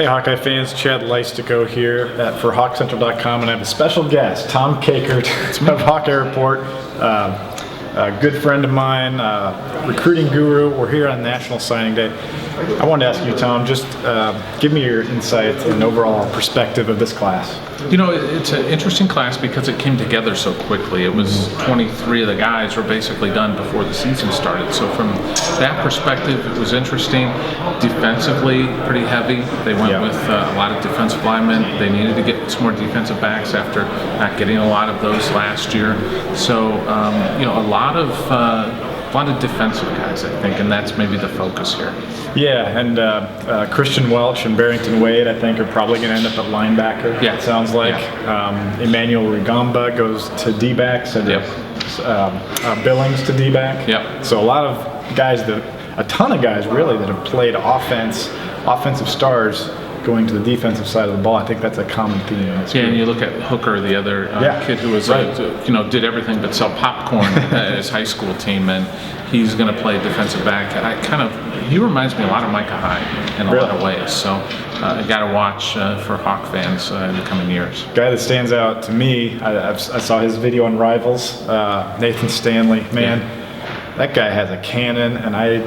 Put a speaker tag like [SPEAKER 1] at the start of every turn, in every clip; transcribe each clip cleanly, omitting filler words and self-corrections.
[SPEAKER 1] Hey Hawkeye fans, Chad Leistikow here for HawkCentral.com, and I have a special guest, Tom Kakert of Hawkeye Report, a good friend of mine, recruiting guru. We're here on National Signing Day. I wanted to ask you, Tom, just give me your insight and overall perspective of this class.
[SPEAKER 2] You know, it's an interesting class because it came together so quickly. It was 23 of the guys were basically done before the season started. So from that perspective, it was interesting. Defensively, pretty heavy. They went with a lot of defensive linemen. They needed to get some more defensive backs after not getting a lot of those last year. So, you know, a lot of defensive guys, I think, and that's maybe the focus here.
[SPEAKER 1] Yeah, and Christian Welch and Barrington Wade, I think, are probably going to end up at linebacker.
[SPEAKER 2] Yeah,
[SPEAKER 1] it sounds like.
[SPEAKER 2] Yeah.
[SPEAKER 1] Emmanuel Rigamba goes to D-back, so Billings to D-back.
[SPEAKER 2] Yep.
[SPEAKER 1] So a lot of guys, a ton of guys really that have played offensive stars going to the defensive side of the ball. I think that's a common theme.
[SPEAKER 2] Yeah, and you look at Hooker, the other kid who was, you know, did everything but sell popcorn at his high school team, and he's going to play defensive back. He reminds me a lot of Micah Hyde in a lot of ways. So I got to watch for Hawk fans in the coming years.
[SPEAKER 1] Guy that stands out to me, I saw his video on Rivals, Nathan Stanley. Man, that guy has a cannon, and I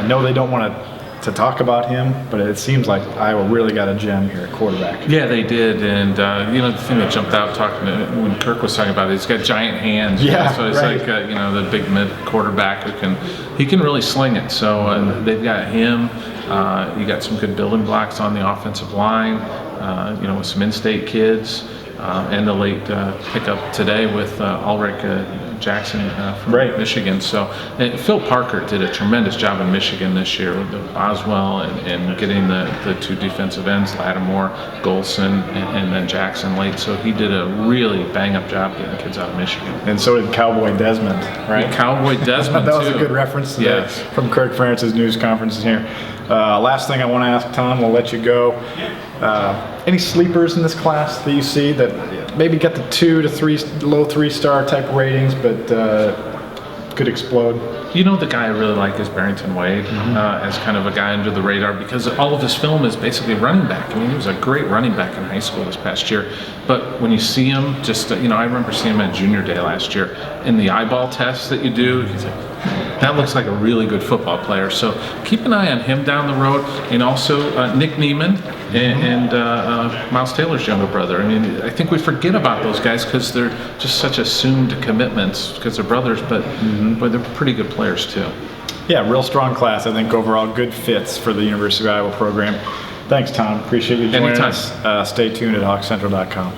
[SPEAKER 1] know they don't want to talk about him, but it seems like Iowa really got a gem here at quarterback.
[SPEAKER 2] Yeah, they did, and you know, the thing that jumped out when Kirk was talking about it, he's got giant hands.
[SPEAKER 1] Yeah,
[SPEAKER 2] so it's like you know, the big mid quarterback who can really sling it. So they've got him. You got some good building blocks on the offensive line. You know, with some in-state kids, and the late pickup today with Ulrich Jackson from Michigan. So Phil Parker did a tremendous job in Michigan this year with Boswell and getting the two defensive ends, Lattimore, Golson, and then Jackson late. So he did a really bang-up job getting kids out of Michigan.
[SPEAKER 1] And so did Cowboy Desmond, right?
[SPEAKER 2] Cowboy Desmond,
[SPEAKER 1] that was a good reference today from Kirk Ferentz's news conference here. Last thing I want to ask Tom, we'll let you go. Any sleepers in this class that you see that maybe get the 2 to 3 low 3-star type ratings, but could explode?
[SPEAKER 2] You know, the guy I really like is Barrington Wade, as kind of a guy under the radar, because all of his film is basically running back. I mean, he was a great running back in high school this past year. But when you see him, you know, I remember seeing him at junior day last year. In the eyeball test that you do, he's like, that looks like a really good football player. So keep an eye on him down the road. And also Nick Neiman and Miles Taylor's younger brother. I mean, I think we forget about those guys because they're just such assumed commitments because they're brothers, but they're pretty good players too. Yeah,
[SPEAKER 1] real strong class. I think overall good fits for the University of Iowa program. Thanks, Tom. Appreciate you joining us. Stay tuned at HawkCentral.com.